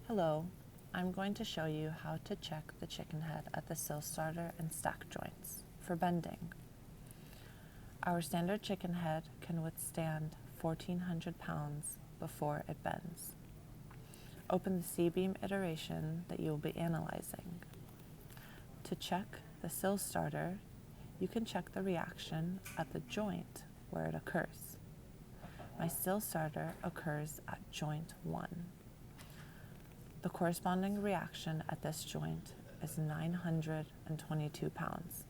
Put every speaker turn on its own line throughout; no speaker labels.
Hello, I'm going to show you how to check the chicken head at the sill starter and stack joints for bending. Our standard chicken head can withstand 1,400 pounds before it bends. Open the C-beam iteration that you will be analyzing. To check the sill starter, you can check the reaction at the joint where it occurs. My sill starter occurs at joint 1. The corresponding reaction at this joint is 922 pounds.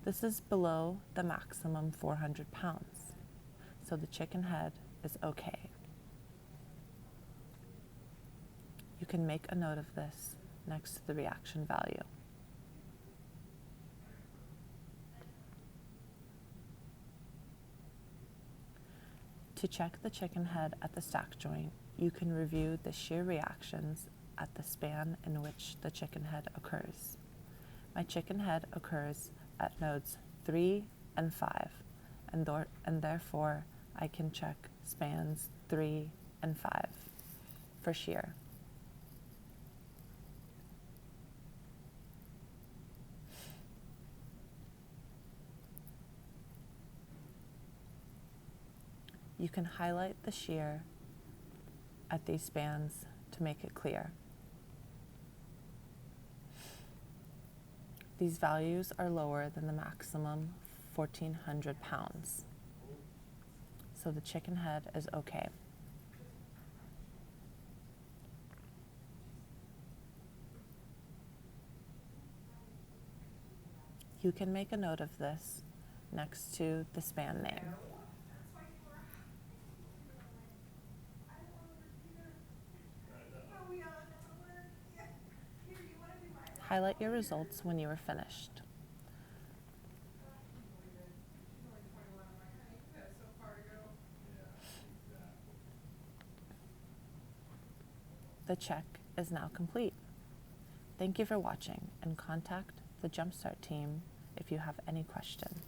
This is below the maximum 400 pounds, so the chicken head is okay. You can make a note of this next to the reaction value. To check the chicken head at the stack joint, you can review the shear reactions at the span in which the chicken head occurs. My chicken head occurs at nodes 3 and 5, and therefore I can check spans 3 and 5 for shear. You can highlight the shear at these spans to make it clear. These values are lower than the maximum 1,400 pounds, so the chicken head is okay. You can make a note of this next to the span name. Highlight your results when you are finished. The check is now complete. Thank you for watching, and contact the Jumpstart team if you have any questions.